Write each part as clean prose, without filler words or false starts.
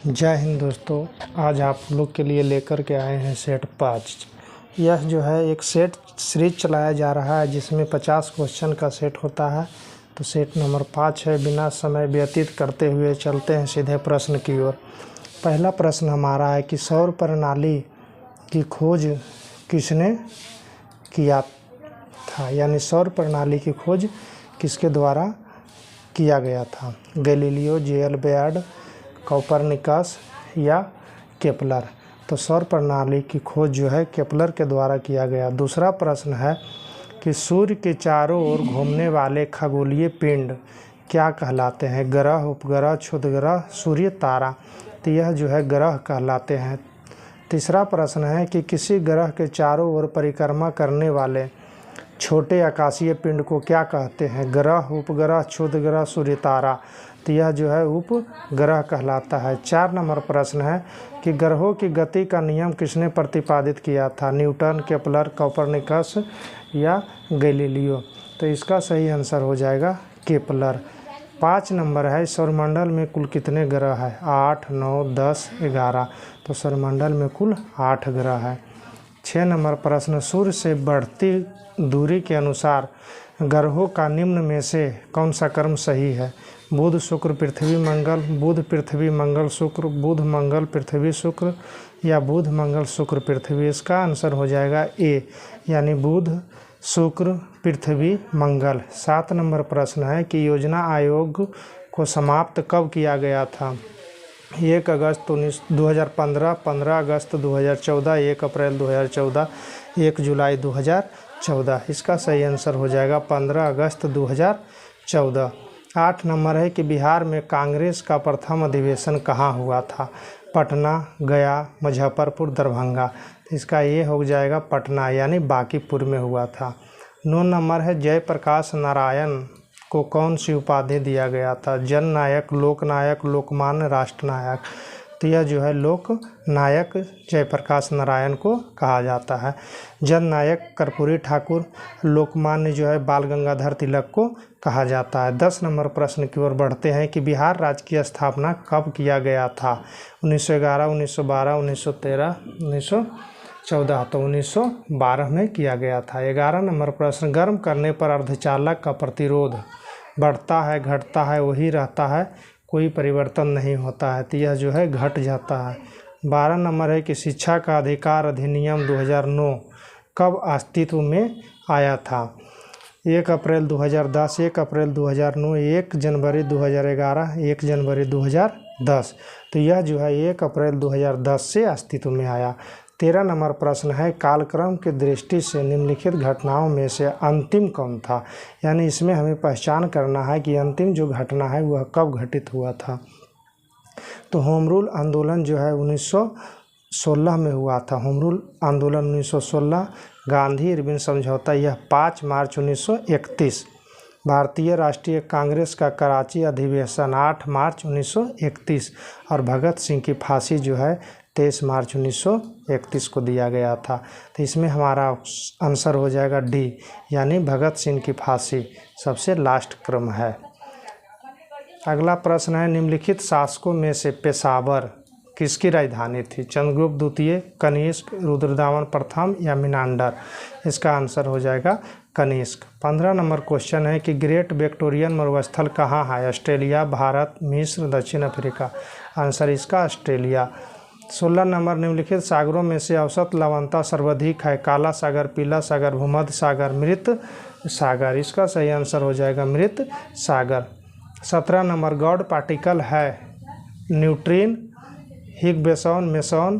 जय हिंद दोस्तों। आज आप लोग के लिए लेकर के आए हैं सेट 5। यह जो है एक सेट सीरीज चलाया जा रहा है जिसमें 50 क्वेश्चन का सेट होता है। तो सेट नंबर 5 है। बिना समय व्यतीत करते हुए चलते हैं सीधे प्रश्न की ओर। पहला प्रश्न हमारा है कि सौर प्रणाली की खोज किसने किया था, यानी सौर प्रणाली की खोज किसके द्वारा किया गया था। गैलीलियो, जे.एल. बेयर्ड, कोपरनिकस या केपलर। तो सौर प्रणाली की खोज जो है केपलर के द्वारा किया गया। दूसरा प्रश्न है कि सूर्य के चारों ओर घूमने वाले खगोलीय पिंड क्या कहलाते हैं। ग्रह, उपग्रह, क्षुद्रग्रह, सूर्य, तारा। तो यह जो है ग्रह कहलाते हैं। तीसरा प्रश्न है कि किसी ग्रह के चारों ओर परिक्रमा करने वाले छोटे आकाशीय पिंड को क्या कहते हैं। ग्रह, उपग्रह, क्षुद्रग्रह, सूर्य, तारा। तो यह जो है उपग्रह कहलाता है। 4 नंबर प्रश्न है कि ग्रहों की गति का नियम किसने प्रतिपादित किया था। न्यूटन, केपलर, कोपरनिकस या गैलीलियो। तो इसका सही आंसर हो जाएगा केपलर। 5 नंबर है सौरमंडल में कुल कितने ग्रह हैं। 8, 9, 10, 11। तो सौरमंडल में कुल 8 ग्रह है। 6 नंबर प्रश्न सूर्य से बढ़ती दूरी के अनुसार ग्रहों का निम्न में से कौन सा क्रम सही है। बुध, शुक्र, पृथ्वी, मंगल। बुध, पृथ्वी, मंगल, शुक्र। बुध, मंगल, पृथ्वी, शुक्र या बुध, मंगल, शुक्र, पृथ्वी। इसका आंसर हो जाएगा ए, यानी बुध, शुक्र, पृथ्वी, मंगल। 7 नंबर प्रश्न है कि योजना आयोग को समाप्त कब किया गया था। 1 अगस्त 2015, 15 अगस्त 2014, 1 अप्रैल 2014, 1 जुलाई 2014। इसका सही आंसर हो जाएगा 15 अगस्त 2014। 8 नंबर है कि बिहार में कांग्रेस का प्रथम अधिवेशन कहाँ हुआ था। पटना, गया, मुजफ्फरपुर, दरभंगा। इसका ये हो जाएगा पटना, यानी बांकीपुर में हुआ था। 9 नंबर है जयप्रकाश नारायण को कौन सी उपाधि दिया गया था। जननायक, लोकनायक, लोकमान्य, राष्ट्रनायक। तो यह जो है लोकनायक जयप्रकाश नारायण को कहा जाता है। जननायक कर्पूरी ठाकुर, लोकमान्य जो है बाल गंगाधर तिलक को कहा जाता है। 10 नंबर प्रश्न की ओर बढ़ते हैं कि बिहार राज्य की स्थापना कब किया गया था। 1911, 1912, 1913, 1914। तो 1912 में किया गया था। 11 नंबर प्रश्न गर्म करने पर अर्धचालक का प्रतिरोध बढ़ता है, घटता है, वही रहता है, कोई परिवर्तन नहीं होता है। तो यह जो है घट जाता है। 12 नंबर है कि शिक्षा का अधिकार अधिनियम 2009 कब अस्तित्व में आया था। 1 अप्रैल 2010, 1 अप्रैल 2009, 1 जनवरी 2011, 1 जनवरी 2010। तो यह जो है 1 अप्रैल 2010 से अस्तित्व में आया। 13 नंबर प्रश्न है कालक्रम की दृष्टि से निम्नलिखित घटनाओं में से अंतिम कौन था, यानी इसमें हमें पहचान करना है कि अंतिम जो घटना है वह कब घटित हुआ था। तो होम रूल आंदोलन जो है 1916 में हुआ था। होम रूल आंदोलन 1916। गांधी इरविन समझौता यह 5 मार्च 1931। भारतीय राष्ट्रीय कांग्रेस का कराची अधिवेशन 8 मार्च 1931 और भगत सिंह की फांसी जो है 23 मार्च 1931 को दिया गया था। तो इसमें हमारा आंसर हो जाएगा डी, यानी भगत सिंह की फांसी सबसे लास्ट क्रम है। अगला प्रश्न है निम्नलिखित शासकों में से पेशावर किसकी राजधानी थी। चंद्रगुप्त द्वितीय, कनिष्क, रुद्रदामन प्रथम या मिनांडर। इसका आंसर हो जाएगा कनिष्क। 15 नंबर क्वेश्चन है कि ग्रेट विक्टोरियन मरुस्थल कहाँ है। ऑस्ट्रेलिया, भारत, मिस्र, दक्षिण अफ्रीका। आंसर इसका ऑस्ट्रेलिया। 16 नंबर निम्नलिखित सागरों में से औसत लवणता सर्वाधिक है। काला सागर, पीला सागर, भूमध्य सागर, मृत सागर। इसका सही आंसर हो जाएगा मृत सागर। 17 नंबर गॉड पार्टिकल है न्यूट्रिन, हिग बोसॉन, मेसॉन,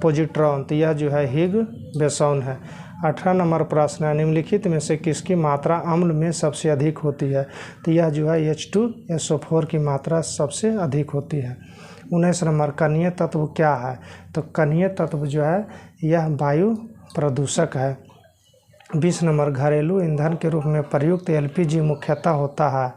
पॉजिट्रॉन। तो यह जो है हिग बोसॉन है। 18 नंबर प्रश्न है निम्नलिखित में से किसकी मात्रा अम्ल में सबसे अधिक होती है। तो यह जो है H2SO4 की मात्रा सबसे अधिक होती है। 19 नंबर कणीय तत्व क्या है। तो कणीय तत्व जो है यह वायु प्रदूषक है। 20 नंबर घरेलू ईंधन के रूप में प्रयुक्त LPG मुख्यतः होता है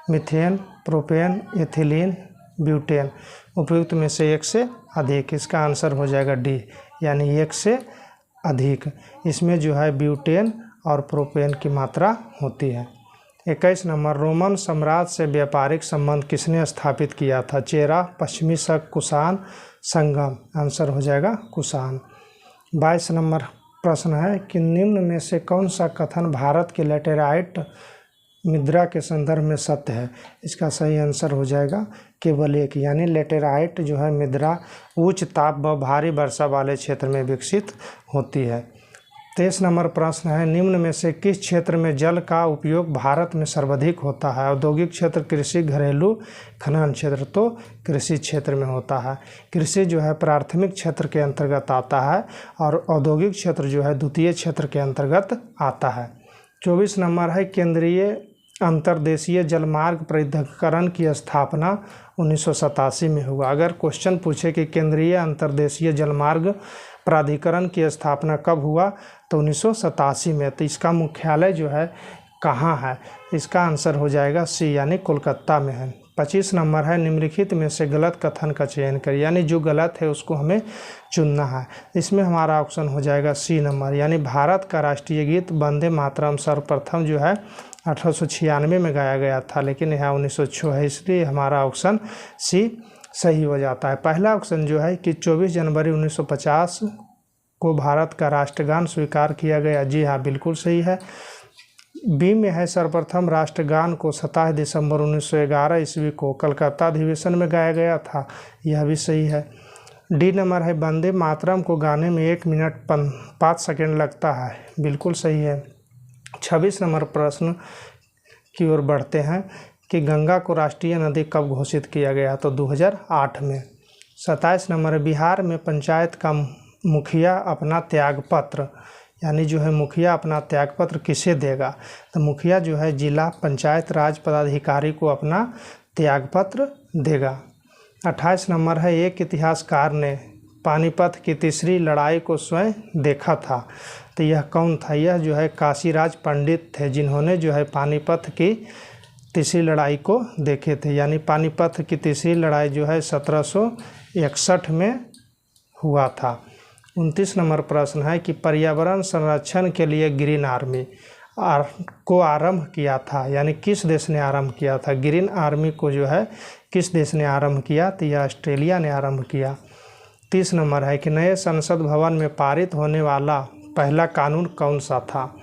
मीथेन, प्रोपेन, एथिलीन, ब्यूटेन। उपयुक्त में से एक से अधिक। इसका आंसर हो जाएगा डी, यानी एक से अधिक। इसमें जो है ब्यूटेन और प्रोपेन की मात्रा होती है। 21 नंबर, रोमन साम्राज्य से व्यापारिक संबंध किसने स्थापित किया था? चेरा, पश्चिमी शक, कुषाण, संगम। आंसर हो जाएगा कुषाण। 22 नंबर प्रश्न है कि निम्न में से कौन सा कथन भारत के लेटेराइट मुद्रा के संदर्भ में सत्य है? इसका सही आंसर हो जाएगा केवल एक, यानी लेटेराइट जो है मुद्रा उच्च ताप व भारी वर्षा वाले क्षेत्र में विकसित होती है। 23 नंबर प्रश्न है निम्न में से किस क्षेत्र में जल का उपयोग भारत में सर्वाधिक होता है? औद्योगिक क्षेत्र, कृषि, घरेलू, खनन क्षेत्र। तो कृषि क्षेत्र में होता है। कृषि जो है प्राथमिक क्षेत्र के अंतर्गत आता है और औद्योगिक क्षेत्र जो है द्वितीय क्षेत्र के अंतर्गत आता है। 24 नंबर है केंद्रीय अंतर्देशीय जलमार्ग प्राधिकरण की स्थापना 1987 में हुआ। अगर क्वेश्चन पूछे कि केंद्रीय अंतर्देशीय जलमार्ग प्राधिकरण की स्थापना कब हुआ, तो 1987 में। तो इसका मुख्यालय जो है कहाँ है? इसका आंसर हो जाएगा सी, यानी कोलकाता में है। 25 नंबर है निम्नलिखित में से गलत कथन का चयन करें, यानी जो गलत है उसको हमें चुनना है। इसमें हमारा ऑप्शन हो जाएगा सी नंबर, यानी भारत का राष्ट्रीय गीत वंदे मातरम सर्वप्रथम जो है 1896 में गाया गया था, लेकिन यहाँ 1906 है, इसलिए हमारा ऑप्शन सी सही हो जाता है। पहला ऑप्शन जो है कि 24 जनवरी 1950 को भारत का राष्ट्रगान स्वीकार किया गया, जी हाँ बिल्कुल सही है। बी में है सर्वप्रथम राष्ट्रगान को 27 दिसंबर 1911 ईस्वी को कलकत्ता अधिवेशन में गाया गया था, यह भी सही है। डी नंबर है वंदे मातरम को गाने में 1 मिनट 5 सेकंड लगता है, बिल्कुल सही है। 26 नंबर प्रश्न की ओर बढ़ते हैं कि गंगा को राष्ट्रीय नदी कब घोषित किया गया? तो 2008 में। 27 नंबर बिहार में पंचायत का मुखिया अपना त्यागपत्र, यानी जो है मुखिया अपना त्यागपत्र किसे देगा? तो मुखिया जो है जिला पंचायत राज पदाधिकारी को अपना त्यागपत्र देगा। 28 नंबर है एक इतिहासकार ने पानीपत की तीसरी लड़ाई को स्वयं देखा था, तो यह कौन था? यह जो है काशीराज पंडित थे, जिन्होंने जो है पानीपत की तीसरी लड़ाई को देखे थे, यानी पानीपत की तीसरी लड़ाई जो है 1761 में हुआ था। 29 नंबर प्रश्न है कि पर्यावरण संरक्षण के लिए ग्रीन आर्मी को आरंभ किया था, यानी किस देश ने आरंभ किया था? ग्रीन आर्मी को जो है किस देश ने आरंभ किया? तो यह ऑस्ट्रेलिया ने आरंभ किया। 30 नंबर है कि नए संसद भवन में पारित होने वाला पहला कानून कौन सा था?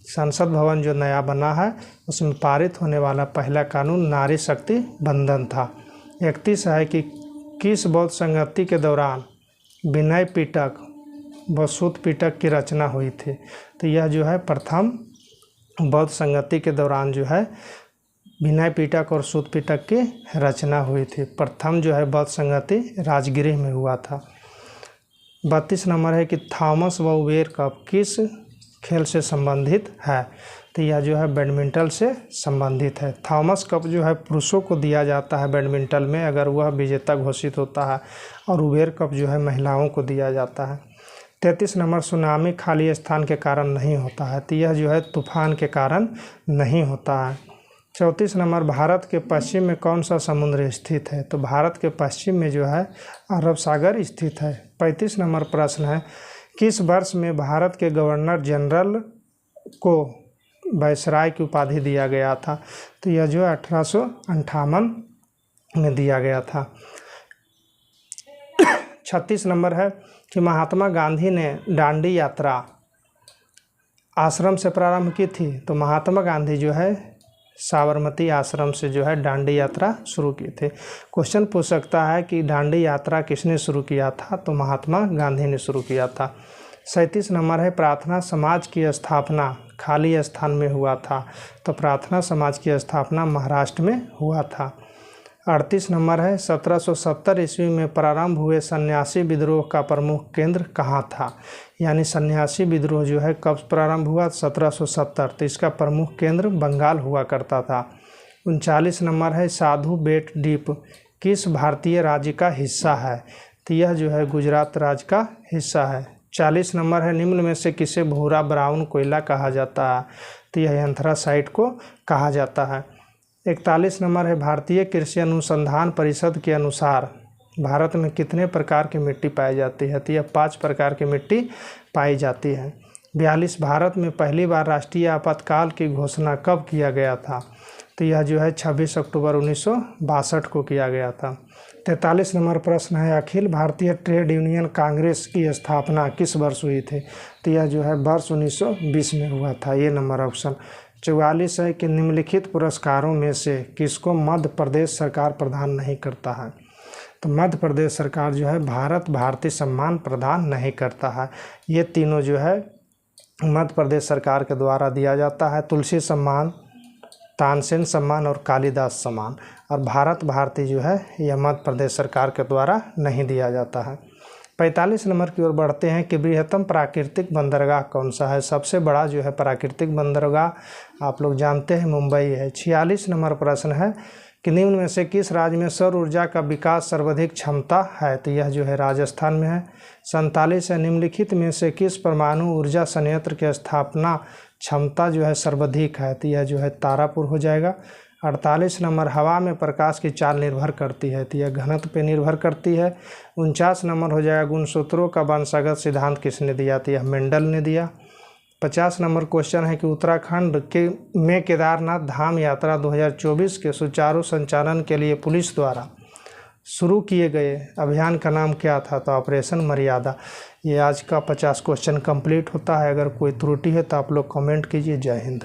संसद भवन जो नया बना है उसमें पारित होने वाला पहला कानून नारी शक्ति बंधन था। 31 है कि किस बौद्ध संगति के दौरान विनय पिटक व सूत पिटक की रचना हुई थी? तो यह जो है प्रथम बौद्ध संगति के दौरान जो है विनय पिटक और सूत पिटक की रचना हुई थी। प्रथम जो है बौद्ध संगति राजगृह में हुआ था। 32 नंबर है कि थॉमस व उबेर कप किस खेल से संबंधित है? तो यह जो है बैडमिंटन से संबंधित है। थॉमस कप जो है पुरुषों को दिया जाता है बैडमिंटन में, अगर वह विजेता घोषित होता है, और उबेर कप जो है महिलाओं को दिया जाता है। 33 नंबर सुनामी खाली स्थान के कारण नहीं होता है, तो यह जो है तूफान के कारण नहीं होता है। 34 नंबर भारत के पश्चिम में कौन सा समुद्र स्थित है? तो भारत के पश्चिम में जो है अरब सागर स्थित है। 35 नंबर प्रश्न है किस वर्ष में भारत के गवर्नर जनरल को वायसराय की उपाधि दिया गया था? तो यह जो 1858 में दिया गया था। 36 नंबर है कि महात्मा गांधी ने दांडी यात्रा आश्रम से प्रारंभ की थी? तो महात्मा गांधी जो है साबरमती आश्रम से जो है दांडी यात्रा शुरू की थी। क्वेश्चन पूछ सकता है कि दांडी यात्रा किसने शुरू किया था? तो महात्मा गांधी ने शुरू किया था। 37 नंबर है प्रार्थना समाज की स्थापना खाली स्थान में हुआ था? तो प्रार्थना समाज की स्थापना महाराष्ट्र में हुआ था। 38 नंबर है 1770 ईस्वी में प्रारंभ हुए सन्यासी विद्रोह का प्रमुख केंद्र कहाँ था? यानी सन्यासी विद्रोह जो है कब प्रारंभ हुआ? 1770, तो इसका प्रमुख केंद्र बंगाल हुआ करता था। 39 नंबर है साधु बेट द्वीप किस भारतीय राज्य का हिस्सा है? तो यह जो है गुजरात राज्य का हिस्सा है। 40 नंबर है निम्न में से किसे भूरा ब्राउन कोयला कहा जाता है? तो यह एंथ्रासाइट को कहा जाता है। 41 नंबर है भारतीय कृषि अनुसंधान परिषद के अनुसार भारत में कितने प्रकार की मिट्टी पाई जाती है? तो यह 5 प्रकार की मिट्टी पाई जाती है। 42 भारत में पहली बार राष्ट्रीय आपातकाल की घोषणा कब किया गया था? तो यह जो है 26 अक्टूबर 1962 को किया गया था। 43 नंबर प्रश्न है, अखिल भारतीय ट्रेड यूनियन कांग्रेस की स्थापना किस वर्ष हुई थी? तो यह जो है वर्ष 1920 में हुआ था, ये नंबर ऑप्शन। 44 है कि निम्नलिखित पुरस्कारों में से किसको मध्य प्रदेश सरकार प्रदान नहीं करता है? तो मध्य प्रदेश सरकार जो है भारत भारती सम्मान प्रदान नहीं करता है। ये तीनों जो है मध्य प्रदेश सरकार के द्वारा दिया जाता है, तुलसी सम्मान, तानसेन सम्मान और कालिदास सम्मान। और भारत भारती जो है यह मध्य प्रदेश सरकार के द्वारा नहीं दिया जाता है। 45 नंबर की ओर बढ़ते हैं कि बृहत्तम प्राकृतिक बंदरगाह कौन सा है? सबसे बड़ा जो है प्राकृतिक बंदरगाह आप लोग जानते हैं मुंबई है। 46 नंबर प्रश्न है कि निम्न में से किस राज्य में सौर ऊर्जा का विकास सर्वाधिक क्षमता है? तो यह जो है राजस्थान में है। 47 है, निम्नलिखित में से किस परमाणु ऊर्जा संयंत्र की स्थापना क्षमता जो है सर्वाधिक है? तो यह जो है तारापुर हो जाएगा। 48 नंबर, हवा में प्रकाश की चाल निर्भर करती है? तो यह घनत्व पे निर्भर करती है। 49 नंबर हो जाएगा, गुणसूत्रों का वंशगत सिद्धांत किसने दिया? तो यह मेंडल ने दिया। 50 नंबर क्वेश्चन है कि उत्तराखंड में केदारनाथ धाम यात्रा 2024 के सुचारू संचालन के लिए पुलिस द्वारा शुरू किए गए अभियान का नाम क्या था? तो ऑपरेशन मर्यादा। ये आज का 50 क्वेश्चन कंप्लीट होता है। अगर कोई त्रुटि है तो आप लोग कमेंट कीजिए। जय हिंद।